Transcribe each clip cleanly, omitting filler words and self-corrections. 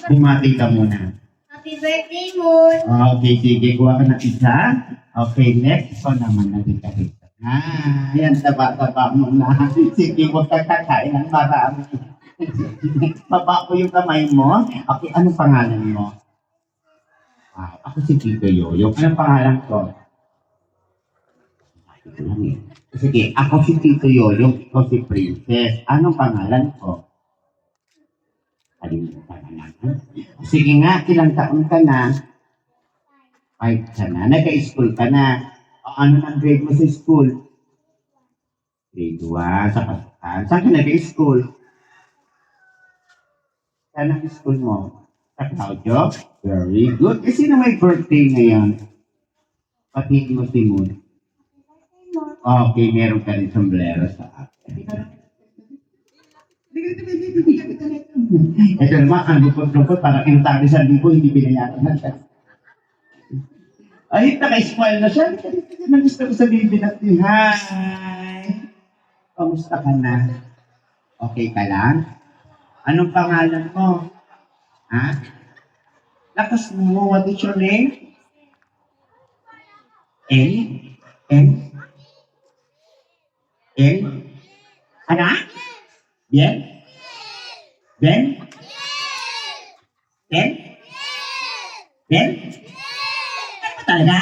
Bumati ka muna. Happy birthday, Moon! Okay, sige. Kuha ka ng isa. Okay, next. Ikaw naman na dito. Yan, taba-taba mo na. Sige, huwag ka kakain ng marami. Baba ko yung kamay mo. Okay, anong pangalan mo? Ako si Tito Yoyo. Anong pangalan ko? Ito lang eh. Sige, ako si Tito Yoyo. Ikaw si Princess. Anong pangalan ko? Kalimutan na natin. Sige nga, ilang taon ka na? 5 ka na. Nag-school ka na. Ano ang grade mo sa school? Grade 1. Sa pasukan. Saan ka nag-school? Saan ang school mo? Sa Claudio? Very good. Eh, sino may birthday ngayon? Pati mo si Moon. Okay, meron ka rin sombrero sa akin. Ito naman, ang lupot-lupot, parang inatari sa libo, hindi binayaran na siya. Ay, naka-smile na siya. Gusto ko sabihin natin, hi! Kamusta ka na? Okay ka lang? Anong pangalan mo? Ha? Lakas mo, what is your name? L? L? L? Ano? Bien? Ben? Ben? Ben? Ano talaga?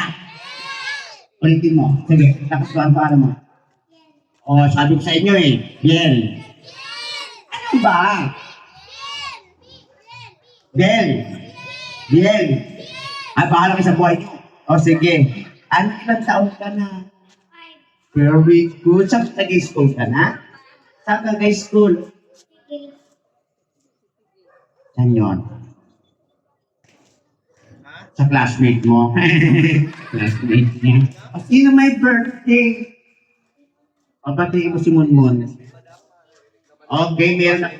Ulitin mo. Sige, tapos ko ang pangalan mo. O, sabi ko sa inyo eh. Bien. Ano ba? Bien. Bien. Bahala ka sa buhay niyo. O, sige. Ano ilang taon ka na? Very good. Saan ka nag-school ka na? Saan ka nag-school? Saan yun? Sa classmate mo. Classmate niya. Sino may birthday? O, batiin mo si Munmun. Okay, meron na.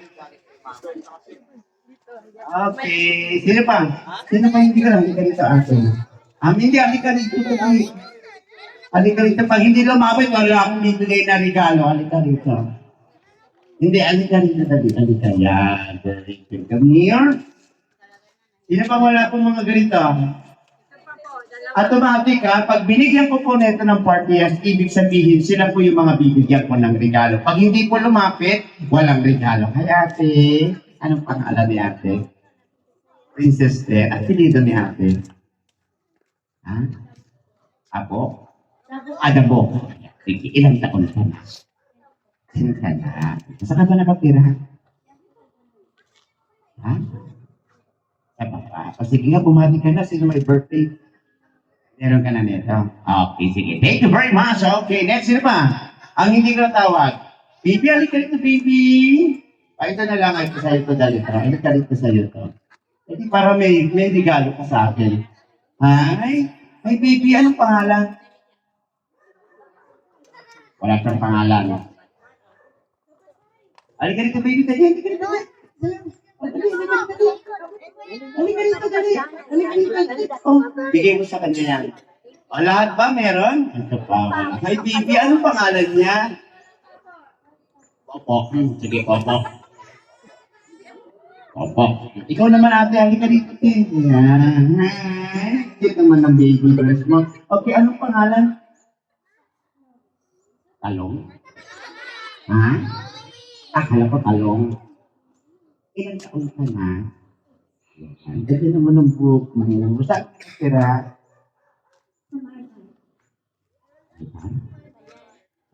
Okay. Sino pa? Sino pa hindi ka lang? Hindi ka dito atin. Hindi, halika dito. Halika dito. Pag hindi lumabay, wala akong bibigay na regalo. Halika dito. Hindi, halika dito. Halika. Yan. Very good. Come here. Sino pa wala pong mga ganito? Automatic ha, pag binigyan ko po nito ng party as ibig sabihin, sila po yung mga bibigyan ko ng regalo. Pag hindi po lumapit, walang regalo. Kaya ate, anong pangalan ni ate? Princess Te, at pilido ni ate? Ha? Apo? Adabo. Sige, ilang taon ka na? Sino ka na? Saan ka ba nakatira? Ha? Sa baba. O sige nga, bumati ka na. Sino may birthday? Meron ka na nito. Okay, sige. Thank you very much. Okay, next. Sino pa? Ang hindi ko natawag. Baby, halika rito, baby. Ito na lang. Ito sa'yo ito dali. Ito ka rito sa'yo ito. Ito para may regalo ka sa akin. Hi. Hi, baby. Anong pangalan? Wala siyang pangalan. Halika rito, baby. Dali, halika rito. Bigay mo sa kanya yan. O, lahat ba meron? Ito pa, wala. Hi, baby. Anong pangalan niya? Popo. Sige, Popo. Popo. Ikaw naman ate, halika dito. Yan. Cute naman ng baby dress mo. Okay, anong pangalan? Talong? Ha? Akala ko talong. Ilang taon ka na? Ang ganda naman ng book. Mahilang mo. Saan ka tira?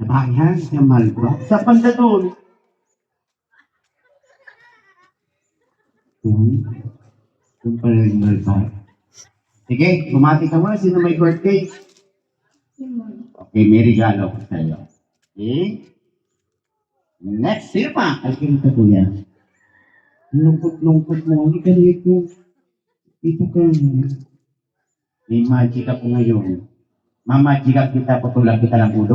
Sa bayan? Sa Malba? Sa banda doon? Doon pala yung Malba. Sige, bumati ka muna. Sino may birthday? Okay, may regalo ko sa'yo. Okay? Next, sino pa? Alkin ka po yan. Lungkot-lungkot mo. Hindi ka dito. Dito ka. May magic ako ngayon. Mamagika kita, putulak kita ng ulo.